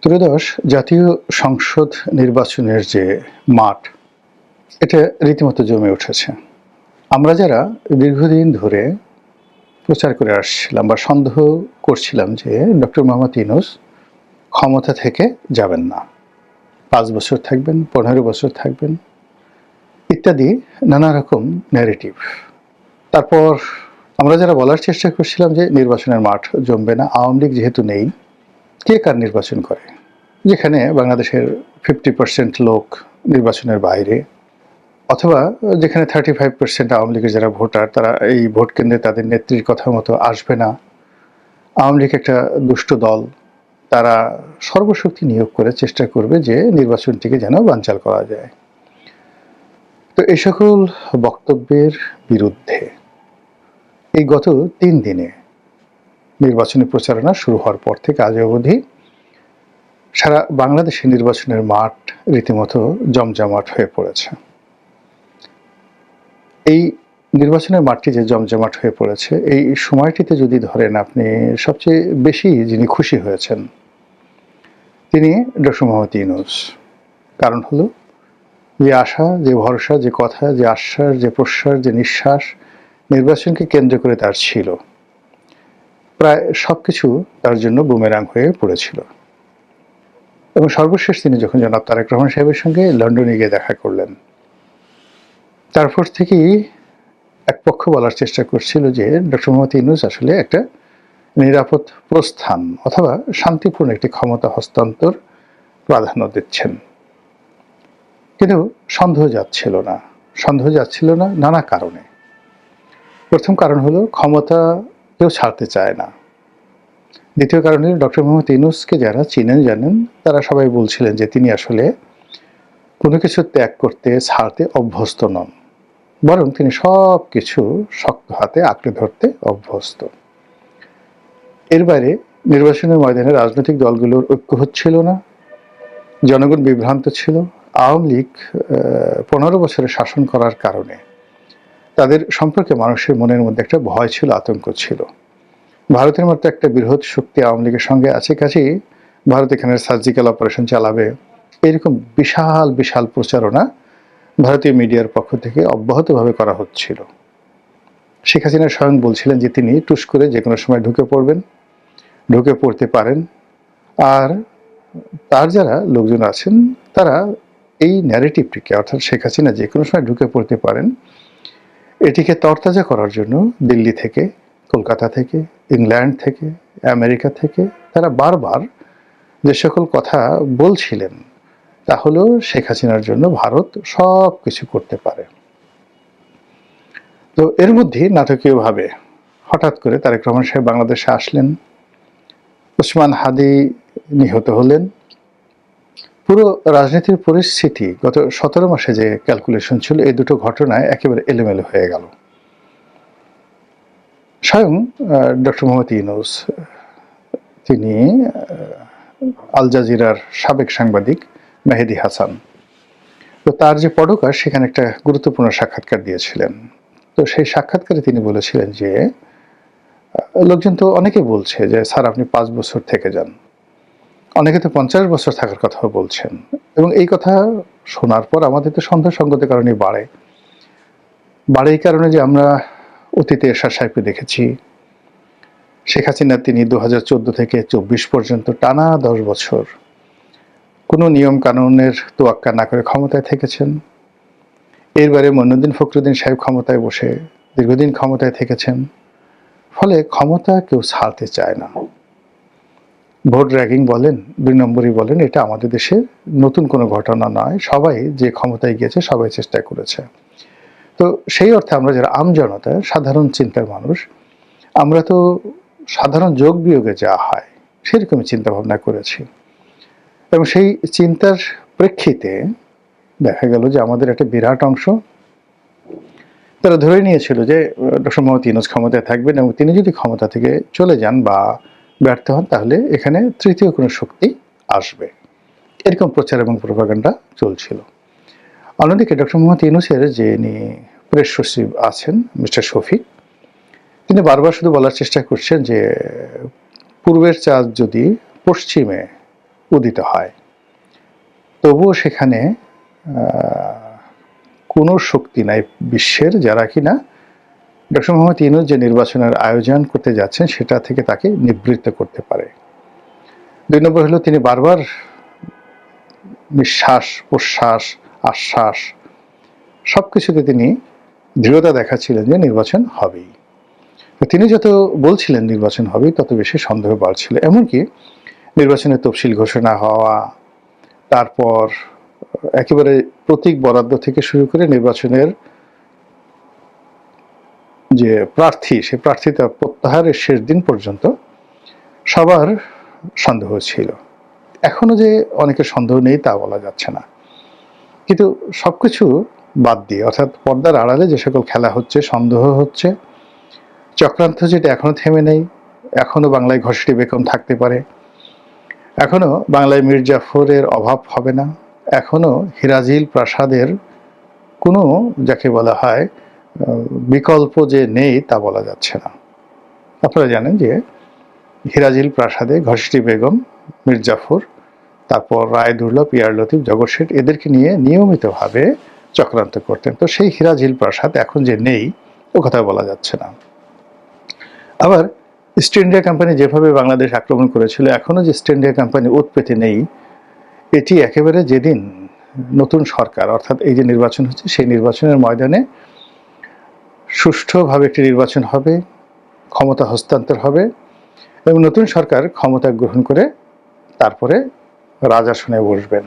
ত্রয়োদশ জাতীয় সংসদ নির্বাচনের যে মাঠ, এটা রীতিমতো জমে উঠেছে। আমরা যারা দীর্ঘদিন ধরে প্রচার করে আসছিলাম বা সন্দেহ করছিলাম যে ডক্টর মোহাম্মদ ইউনূস ক্ষমতা থেকে যাবেন না, ৫ বছর থাকবেন, ১৫ বছর থাকবেন, ইত্যাদি নানা রকম ন্যারেটিভ। তারপর আমরা যারা বলার চেষ্টা করছিলাম যে নির্বাচনের মাঠ জমবে না, আওয়ামী লীগ যেহেতু নেই, কে কার নির্বাচন করে, যেখানে বাংলাদেশের 50% লোক নির্বাচনের বাইরে, অথবা যেখানে 35% আওয়ামী লীগের যারা ভোটার, তারা এই ভোট কেন্দ্রে তাদের নেত্রীর কথা মতো আসবে না। আওয়ামী লীগ একটা দুষ্ট দল, তারা সর্বশক্তি নিয়োগ করে চেষ্টা করবে যে নির্বাচনটিকে যেন বানচাল করা যায়। তো এই সকল বক্তব্যের বিরুদ্ধে এই গত ৩ দিনে নির্বাচনী প্রচারণা শুরু হওয়ার পর থেকে আজ অবধি সারা বাংলাদেশে নির্বাচনের মাঠ রীতিমতো জমজমাট হয়ে পড়েছে। এই নির্বাচনের মাঠটি যে জমজমাট হয়ে পড়েছে, এই সময়টিতে যদি ধরেন আপনি সবচেয়ে বেশি যিনি খুশি হয়েছেন তিনি ডক্টর মোহাম্মদ ইউনূস। কারণ হলো যে আশা, যে ভরসা, যে কথা, যে আশ্বাস, যে প্রশ্বাস, যে নিঃশ্বাস নির্বাচনকে কেন্দ্র করে তার ছিল, প্রায় সবকিছু তার জন্য বুমেরাং হয়ে পড়েছিল। এবং সর্বশেষ তিনি যখন জনাব তারেক রহমান সাহেবের সঙ্গে লন্ডনে গিয়ে দেখা করলেন, তারপর থেকেই এক পক্ষ বলার চেষ্টা করছিল যে ডক্টর মোহাম্মদ ইউনূস আসলে একটা নিরাপদ প্রস্থান অথবা শান্তিপূর্ণ একটি ক্ষমতা হস্তান্তর প্রাধান্য দিচ্ছেন। কিন্তু সন্দেহ যাচ্ছিল না নানা কারণে। প্রথম কারণ হলো ক্ষমতা কেউ ছাড়তে চায় না। দ্বিতীয় কারণ হলো ডক্টর মোহাম্মদ ইউনূসকে যারা চিনেন জানেন তারা সবাই বলছিলেন যে তিনি আসলে কোনো কিছু ত্যাগ করতে ছাড়তে অভ্যস্ত নন, বরং তিনি সব কিছু শক্ত হাতে আঁকড়ে ধরতে অভ্যস্ত। এর বাইরে নির্বাচনের ময়দানে রাজনৈতিক দলগুলোর ঐক্য হচ্ছিল না, জনগণ বিভ্রান্ত ছিল। আওয়ামী লীগ ১৫ বছরের শাসন করার কারণে তাদের সম্পর্কে মানুষের মনের মধ্যে একটা ভয় ছিল, আতঙ্ক ছিল। ভারতের মতো একটা বৃহৎ শক্তি আওয়ামী লীগের সঙ্গে আছে, কাছেই ভারত এখানে সার্জিক্যাল অপারেশন চালাবে, এরকম বিশাল বিশাল প্রচারণা ভারতীয় মিডিয়ার পক্ষ থেকে অব্যাহতভাবে করা হচ্ছিল। শেখ হাসিনা স্বয়ং বলছিলেন যে তিনি টুস করে যে কোনো সময় ঢুকে পড়তে পারেন। আর তার যারা লোকজন আছেন তারা এই ন্যারেটিভটিকে, অর্থাৎ শেখ হাসিনা যে কোনো সময় ঢুকে পড়তে পারেন, এটিকে তরতাজা করার জন্য দিল্লি থেকে, কলকাতা থেকে, ইংল্যান্ড থেকে, আমেরিকা থেকে তারা বারবার যে সকল কথা বলছিলেন তা হলো শেখ হাসিনার জন্য ভারত সব কিছু করতে পারে। তো এর মধ্যে নাটকীয়ভাবে হঠাৎ করে তারেক রহমান সাহেব বাংলাদেশে আসলেন, ওসমান হাদি নিহত হলেন। পুরো রাজনীতির পরিস্থিতি গত ১৭ মাসে যে ক্যালকুলেশন ছিল, এই দুটো ঘটনায় একেবারে এলোমেলো হয়ে গেল। স্বয়ং ডক্টর মোহাম্মদ ইউনূস, তিনি আল জাজিরার সাবেক সাংবাদিক মেহেদী হাসান, তো তার যে পডকার সেখানে একটা গুরুত্বপূর্ণ সাক্ষাৎকার দিয়েছিলেন। তো সেই সাক্ষাৎকারে তিনি বলেছিলেন যে লোকজন তো অনেকে বলছে যে স্যার আপনি ৫ বছর থেকে যান, অনেকে তো ৫০ বছর থাকার কথাও বলছেন। এবং এই কথা শোনার পর আমাদের তো সন্দেহ সঙ্গতের কারণে বাড়ে এই কারণে যে আমরা অতীতে এরশাদ সাহেবকে দেখেছি, শেখ হাসিনা তিনি ২০১৪ থেকে ২৪ পর্যন্ত টানা ১০ বছর কোনো নিয়ম কানুনের তোয়াক্কা না করে ক্ষমতায় থেকেছেন। এরবারে মইনুদ্দিন ফখরুদ্দিন সাহেব ক্ষমতায় বসে দীর্ঘদিন ক্ষমতায় থেকেছেন। ফলে ক্ষমতা কেউ ছাড়তে চায় না। ভোট র্যাগিং বলেন, ২ নম্বরই বলেন, এটা আমাদের দেশে নতুন কোনো ঘটনা নয়। সবাই যে ক্ষমতায় গিয়েছে সবাই চেষ্টা করেছে। তো সেই অর্থে আমরা যারা আমজনতা, সাধারণ চিন্তার মানুষ, আমরা তো সাধারণ যোগ বিয়োগে যা হয় সেরকমই চিন্তাভাবনা করেছি। এবং সেই চিন্তার প্রেক্ষিতে দেখা গেল যে আমাদের একটা বিরাট অংশ তারা ধরে নিয়েছিল যে ডক্টর মোহাম্মদ ইউনূস ক্ষমতায় থাকবেন এবং তিনি যদি ক্ষমতা থেকে চলে যান বা ব্যর্থ হন তাহলে এখানে তৃতীয় কোনো শক্তি আসবে, এরকম প্রচার এবং প্রপাগান্ডা চলছিল। অন্যদিকে ডক্টর মোহাম্মদ ইউনূসের যিনি প্রেস সচিব আছেন মিস্টার শফিক, তিনি বারবার শুধু বলার চেষ্টা করছেন যে পূর্বের চাঁদ যদি পশ্চিমে উদিত হয়। তবুও সেখানে কোনো শক্তি নাই বিশ্বের যারা কিনা ডক্টর মোহাম্মদ ইউনূস যে নির্বাচনের আয়োজন করতে যাচ্ছেন সেটা থেকে তাকে নিবৃত্ত করতে পারে। ২ নম্বর হলো তিনি বারবার নিঃশ্বাস প্রশ্বাস আশ্বাস সবকিছুতে তিনি দৃঢ়তা দেখাচ্ছিলেন যে নির্বাচন হবেই। তিনি যত বলছিলেন নির্বাচন হবেই তত বেশি সন্দেহ বাড়ছিল। এমনকি নির্বাচনের তফসিল ঘোষণা হওয়া, তারপর একেবারে প্রতীক বরাদ্দ থেকে শুরু করে নির্বাচনের যে প্রার্থী সে প্রার্থীতা প্রত্যাহারের শেষ দিন পর্যন্ত সবার সন্দেহ ছিল। এখনো যে অনেকের সন্দেহ নেই তা বলা যাচ্ছে না, কিন্তু সবকিছু বাদ দিয়ে অর্থাৎ পর্দার আড়ালে যে সকল খেলা হচ্ছে, সন্দেহ হচ্ছে, চক্রান্ত যেটা এখনো থেমে নেই, এখনো বাংলায় ঘসেটি বেগম থাকতে পারে, এখনো বাংলায় মীর জাফরের অভাব হবে না, এখনো হিরাজিল প্রাসাদের কোনো যাকে বলা হয় বিকল্প যে নেই তা বলা যাচ্ছে না। আপনারা জানেন যে হিরাজিল প্রাসাদে ঘসেটি বেগম, মীর জাফর, তারপর রায়দুর্লভ, পিয়ার লতিফ, জগৎ শেঠ এদেরকে নিয়ে নিয়মিতভাবে চক্রান্ত করতেন। তো সেই হিরাজিল প্রাসাদ এখন যে নেই ও কথা বলা যাচ্ছে না। আবার ইস্ট ইন্ডিয়া কোম্পানি যেভাবে বাংলাদেশ আক্রমণ করেছিল, এখনো যে ইস্ট ইন্ডিয়া কোম্পানি ওত পেতে নেই, এটি একেবারে যেদিন নতুন সরকার অর্থাৎ এই যে নির্বাচন হচ্ছে সেই নির্বাচনের ময়দানে সুষ্ঠুভাবে একটি নির্বাচন হবে, ক্ষমতা হস্তান্তর হবে এবং নতুন সরকার ক্ষমতা গ্রহণ করে তারপরে রাজাসনে বসবেন।